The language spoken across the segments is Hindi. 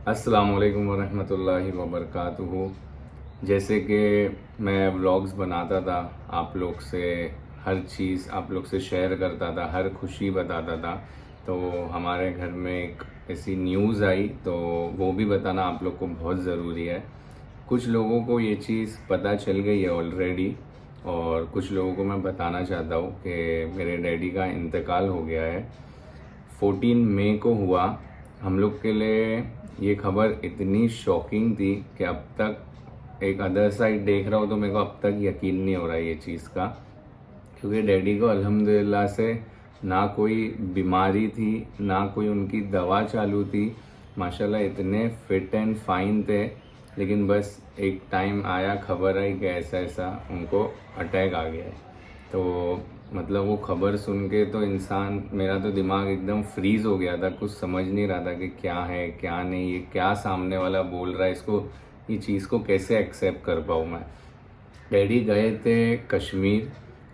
अस्सलाम वालेकुम वरहमतुल्लाहि वबरकातुहू। जैसे कि मैं व्लॉग्स बनाता था, आप लोग से हर चीज़ आप लोग से शेयर करता था, हर खुशी बताता था, तो हमारे घर में एक ऐसी न्यूज़ आई, तो वो भी बताना आप लोग को बहुत ज़रूरी है। कुछ लोगों को ये चीज़ पता चल गई है ऑलरेडी, और कुछ लोगों को मैं बताना चाहता हूँ कि मेरे डैडी का इंतकाल हो गया है। 14 मई को हुआ। हम लोग के लिए ये खबर इतनी शॉकिंग थी कि अब तक एक अदर साइड देख रहा हूँ तो मेरे को अब तक यकीन नहीं हो रहा है ये चीज़ का, क्योंकि डैडी को अल्हम्दुलिल्लाह से ना कोई बीमारी थी, ना कोई उनकी दवा चालू थी। माशाल्लाह इतने फिट एंड फाइन थे, लेकिन बस एक टाइम आया, खबर आई कि ऐसा ऐसा उनको अटैक आ गया है। तो मतलब वो खबर सुन के तो इंसान, मेरा तो दिमाग एकदम फ्रीज हो गया था, कुछ समझ नहीं रहा था कि क्या है क्या नहीं, ये क्या सामने वाला बोल रहा है, इसको ये चीज़ को कैसे एक्सेप्ट कर पाऊँ मैं। डैडी गए थे कश्मीर,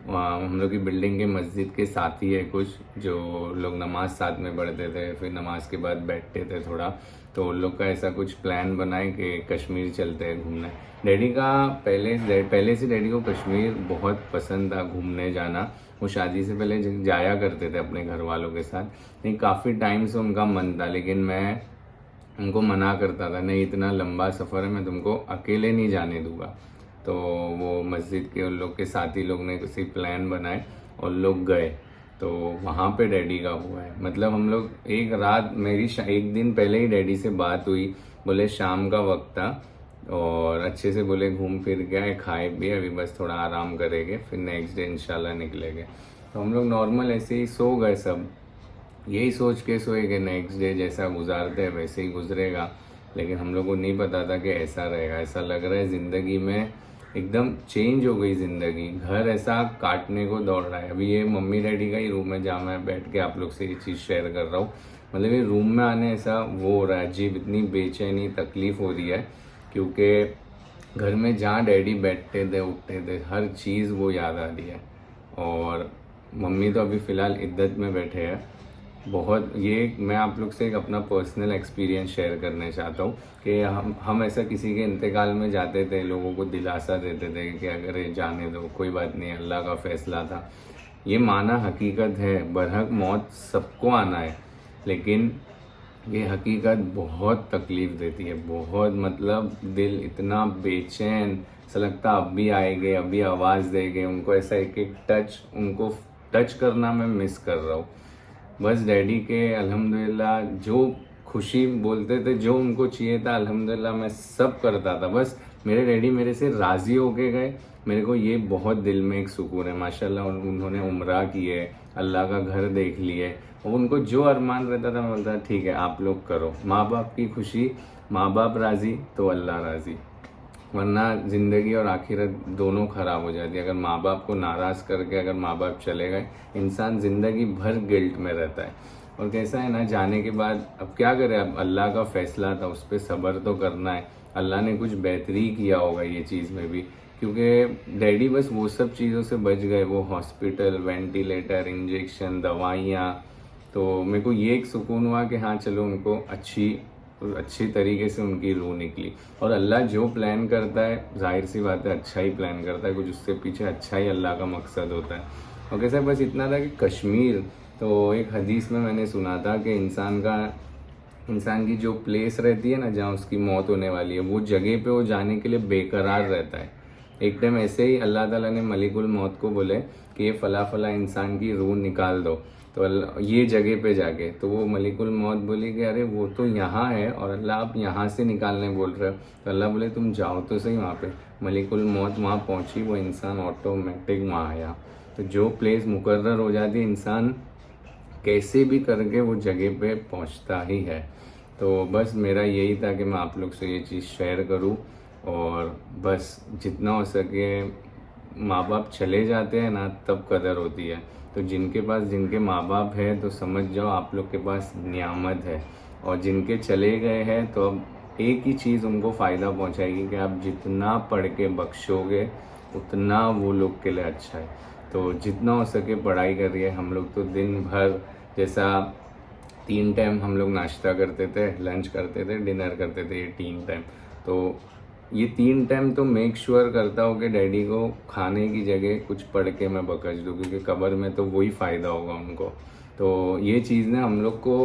वहाँ हम लोग की बिल्डिंग के मस्जिद के साथ ही है कुछ, जो लोग नमाज साथ में पढ़ते थे, फिर नमाज के बाद बैठते थे थोड़ा, तो उन लोग का ऐसा कुछ प्लान बनाए कि कश्मीर चलते हैं घूमने। डैडी का पहले से डैडी को कश्मीर बहुत पसंद था घूमने जाना। वो शादी से पहले जाया करते थे अपने घर वालों के साथ, लेकिन काफ़ी टाइम से उनका मन था, लेकिन मैं उनको मना करता था, नहीं इतना लंबा सफ़र है, मैं तुमको अकेले नहीं जाने दूंगा। तो वो मस्जिद के उन लोग के साथी लोग ने किसी प्लान बनाए और लोग गए, तो वहाँ पे डैडी का हुआ है। मतलब हम लोग एक रात, एक दिन पहले ही डैडी से बात हुई, बोले शाम का वक्त था और अच्छे से बोले घूम फिर के आए, खाए भी, अभी बस थोड़ा आराम करेंगे, फिर नेक्स्ट डे इंशाल्लाह निकलेंगे। तो हम लोग नॉर्मल ऐसे ही सो गए सब, यही सोच के सोए कि नेक्स्ट डे जैसा गुजारते हैं वैसे ही गुजरेगा। लेकिन हम लोग को नहीं पता था कि ऐसा रहेगा। ऐसा लग रहा है ज़िंदगी में एकदम चेंज हो गई ज़िंदगी, घर ऐसा काटने को दौड़ रहा है। अभी ये मम्मी डैडी का ही रूम है जहाँ मैं बैठ के आप लोग से ये चीज़ शेयर कर रहा हूँ। मतलब ये रूम में आने ऐसा वो हो रहा है अजीब, इतनी बेचैनी तकलीफ़ हो रही है, क्योंकि घर में जहाँ डैडी बैठते थे उठते थे हर चीज़ वो याद आ रही है। और मम्मी तो अभी फ़िलहाल इद्दत में बैठे हैं। बहुत ये मैं आप लोग से एक अपना पर्सनल एक्सपीरियंस शेयर करना चाहता हूँ कि हम ऐसा किसी के इंतकाल में जाते थे, लोगों को दिलासा देते थे कि अगर ये जाने दो कोई बात नहीं, अल्लाह का फैसला था। ये माना हकीकत है, बरहक मौत सबको आना है, लेकिन ये हकीकत बहुत तकलीफ़ देती है, बहुत। मतलब दिल इतना बेचैन, ऐसा लगता अब भी आएंगे, अभी आवाज़ देंगे, उनको ऐसा एक एक टच, उनको टच करना मैं मिस कर रहा हूँ। बस डैडी के अल्हम्दुलिल्लाह जो खुशी बोलते थे, जो उनको चाहिए था, अल्हम्दुलिल्लाह मैं सब करता था। बस मेरे डैडी मेरे से राज़ी होके गए, मेरे को ये बहुत दिल में एक सुकून है माशाल्लाह। उन्होंने उम्रा की है, अल्लाह का घर देख लिए, और उनको जो अरमान रहता था मैं बोलता ठीक है आप लोग करो। माँ बाप की खुशी, माँ बाप राज़ी तो अल्लाह राज़ी, वरना ज़िंदगी और आखिरत दोनों ख़राब हो जाती है। अगर माँ बाप को नाराज़ करके अगर माँ बाप चले गए, इंसान ज़िंदगी भर गिल्ट में रहता है। और कैसा है ना, जाने के बाद अब क्या करें, अब अल्लाह का फ़ैसला था, उस पर सब्र तो करना है। अल्लाह ने कुछ बेहतरी किया होगा ये चीज़ में भी, क्योंकि डैडी बस वो सब चीज़ों से बच गए, वो हॉस्पिटल, वेंटिलेटर, इंजेक्शन, दवाइयाँ। तो मेरे को ये एक सुकून हुआ कि हाँ चलो उनको अच्छी तरीके से उनकी रूह निकली। और अल्लाह जो प्लान करता है जाहिर सी बात है अच्छा ही प्लान करता है, कुछ उससे पीछे अच्छा ही अल्लाह का मकसद होता है। और कैसे बस इतना था कि कश्मीर, तो एक हदीस में मैंने सुना था कि इंसान की जो प्लेस रहती है ना जहाँ उसकी मौत होने वाली है, वो जगह पे वो जाने के लिए बेकरार रहता है। एक टाइम ऐसे ही अल्लाह ताला ने मलिकुल मौत को बोले कि ये फ़ला फ़ला इंसान की रूह निकाल दो, तो ये जगह पे जाके, तो वो मलिकुल मौत बोली कि अरे वो तो यहाँ है और अल्लाह आप यहाँ से निकालने बोल रहे हो। तो अल्लाह बोले तुम जाओ तो सही वहाँ पे। मलिकुल मौत वहाँ पहुँची, वो इंसान ऑटोमेटिक वहाँ आया। तो जो प्लेस मुकर्रर हो जाती है, इंसान कैसे भी करके वो जगह पे पहुँचता ही है। तो बस मेरा यही था कि मैं आप लोग से ये चीज़ शेयर करूँ, और बस जितना हो सके, माँ बाप चले जाते हैं ना तब कदर होती है। तो जिनके माँ बाप है तो समझ जाओ आप लोग के पास नियामत है, और जिनके चले गए हैं तो अब एक ही चीज़ उनको फ़ायदा पहुंचाएगी कि आप जितना पढ़ के बख्शोगे उतना वो लोग के लिए अच्छा है। तो जितना हो सके पढ़ाई करिए। हम लोग तो दिन भर, जैसा 3 टाइम हम लोग नाश्ता करते थे, लंच करते थे, डिनर करते थे, ये 3 टाइम। तो ये 3 टाइम तो मेक श्योर करता हूँ कि डैडी को खाने की जगह कुछ पढ़ के मैं बकश दूँ, क्योंकि कब्र में तो वही फ़ायदा होगा उनको। तो ये चीज़ ने हम लोग को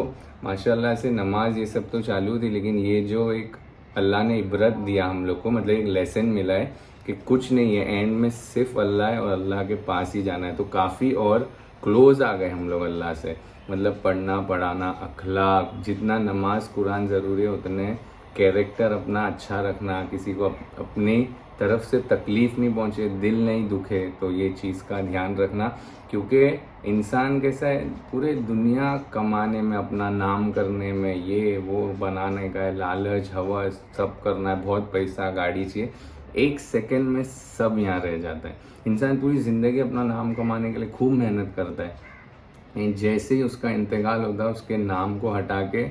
माशाल्लाह से नमाज ये सब तो चालू थी, लेकिन ये जो एक अल्लाह ने इबरत दिया हम लोग को, मतलब एक लेसन मिला है कि कुछ नहीं है, एंड में सिर्फ अल्लाह है और अल्लाह के पास ही जाना है। तो काफ़ी और क्लोज आ गए हम लोग अल्लाह से, मतलब पढ़ना पढ़ाना, अखलाक, जितना नमाज कुरान ज़रूरी है उतने कैरेक्टर अपना अच्छा रखना, किसी को अपनी तरफ से तकलीफ़ नहीं पहुँचे, दिल नहीं दुखे, तो ये चीज़ का ध्यान रखना। क्योंकि इंसान कैसा है, पूरे दुनिया कमाने में, अपना नाम करने में, ये वो बनाने का है, लालच हवस सब करना है, बहुत पैसा गाड़ी चाहिए, 1 सेकंड में सब यहाँ रह जाता है। इंसान पूरी ज़िंदगी अपना नाम कमाने के लिए खूब मेहनत करता है, जैसे ही उसका इंतकाल होता है उसके नाम को हटा के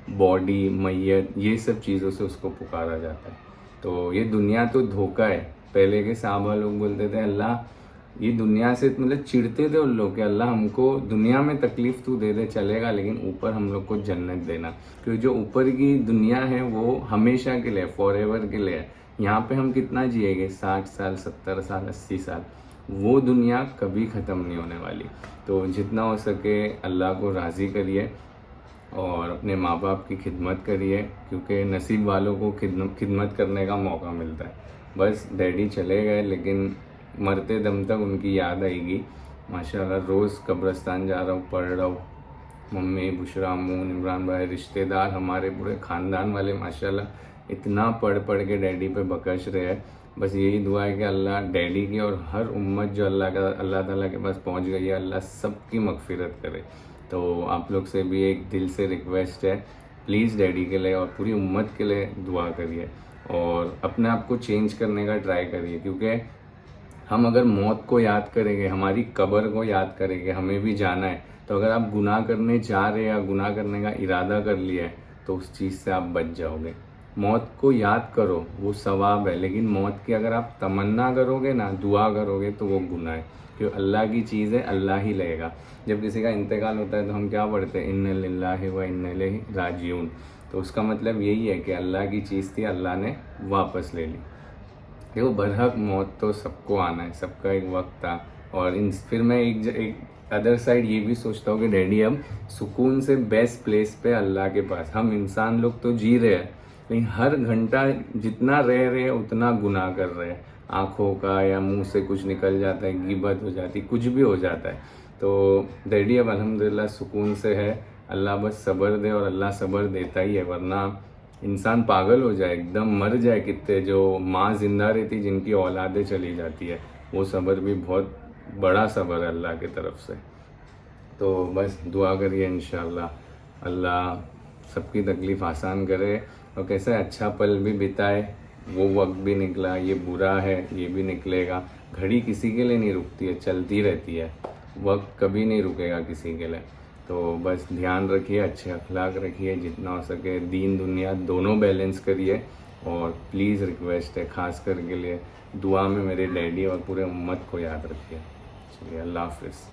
बॉडी, मैयत, ये सब चीज़ों से उसको पुकारा जाता है। तो ये दुनिया तो धोखा है। पहले के साहबा लोग बोलते थे अल्लाह, ये दुनिया से मतलब चिढ़ते थे उन लोग कि अल्लाह हमको दुनिया में तकलीफ़ तू दे दे चलेगा, लेकिन ऊपर हम लोग को जन्नत देना, क्योंकि जो ऊपर की दुनिया है वो हमेशा के लिए, फॉरएवर के लिए है। यहाँ पे हम कितना जिएंगे, 60 साल, 70 साल, 80 साल, वो दुनिया कभी ख़त्म नहीं होने वाली। तो जितना हो सके अल्लाह को राज़ी करिए और अपने माँ बाप की खिदमत करिए, क्योंकि नसीब वालों को खिदमत करने का मौका मिलता है। बस डैडी चले गए, लेकिन मरते दम तक उनकी याद आएगी। माशाल्लाह रोज़ कब्रिस्तान जा रहा हूँ, पढ़ रहा हूँ, मम्मी, बुशरा अम्मू, इमरान भाई, रिश्तेदार, हमारे पूरे ख़ानदान वाले माशाल्लाह इतना पढ़ पढ़ के डैडी पे बकश रहे हैं। बस यही दुआ है कि अल्लाह डैडी की और हर उम्मत जो अल्लाह ताला के पास पहुंच गई है, अल्लाह सबकी मगफिरत करे। तो आप लोग से भी एक दिल से रिक्वेस्ट है, प्लीज़ डैडी के लिए और पूरी उम्मत के लिए दुआ करिए और अपने आप को चेंज करने का ट्राई करिए। क्योंकि हम अगर मौत को याद करेंगे, हमारी कब्र को याद करेंगे, हमें भी जाना है, तो अगर आप गुनाह करने जा रहे हैं या गुनाह करने का इरादा कर लिया है तो उस चीज़ से आप बच जाओगे। मौत को याद करो, वो सवाब है, लेकिन मौत की अगर आप तमन्ना करोगे ना, दुआ करोगे, तो वो गुनाह है। क्योंकि अल्लाह की चीज़ है, अल्लाह ही लेगा। जब किसी का इंतकाल होता है तो हम क्या पढ़ते हैं, इन्ना लिल्लाहि व इन्ना इलैहि राजिऊन। तो उसका मतलब यही है कि अल्लाह की चीज़ थी, अल्लाह ने वापस ले ली। देखो बरहक मौत तो सबको आना है, सबका एक वक्त था। और फिर मैं एक अदर साइड ये भी सोचता हूँ कि डैडी अब सुकून से बेस्ट प्लेस पे अल्लाह के पास, हम इंसान लोग तो जी रहे हैं, लेकिन हर घंटा जितना रह रहे हैं उतना गुनाह कर रहे हैं। आँखों का या मुंह से कुछ निकल जाता है, गिबत हो जाती, कुछ भी हो जाता है। तो डैडी अब अल्हम्दुलिल्लाह सुकून से है। अल्लाह बस सब्र दे, और अल्लाह सब्र देता ही है, वरना इंसान पागल हो जाए, एकदम मर जाए। कितने जो माँ जिंदा रहती, जिनकी औलादें चली जाती है, वो सब्र भी बहुत बड़ा सब्र है अल्लाह की तरफ से। तो बस दुआ करिए, इंशाअल्लाह अल्लाह सबकी तकलीफ़ आसान करे और कैसा अच्छा पल भी बिताए। वो वक्त भी निकला, ये बुरा है, ये भी निकलेगा। घड़ी किसी के लिए नहीं रुकती है, चलती रहती है। वक्त कभी नहीं रुकेगा किसी के लिए। तो बस ध्यान रखिए, अच्छे अखलाक रखिए, जितना हो सके दीन दुनिया दोनों बैलेंस करिए। और प्लीज़ रिक्वेस्ट है ख़ास कर के लिए, दुआ में मेरे डैडी और पूरे उम्मत को याद रखिए। चलिए, अल्लाह हाफ़िज़।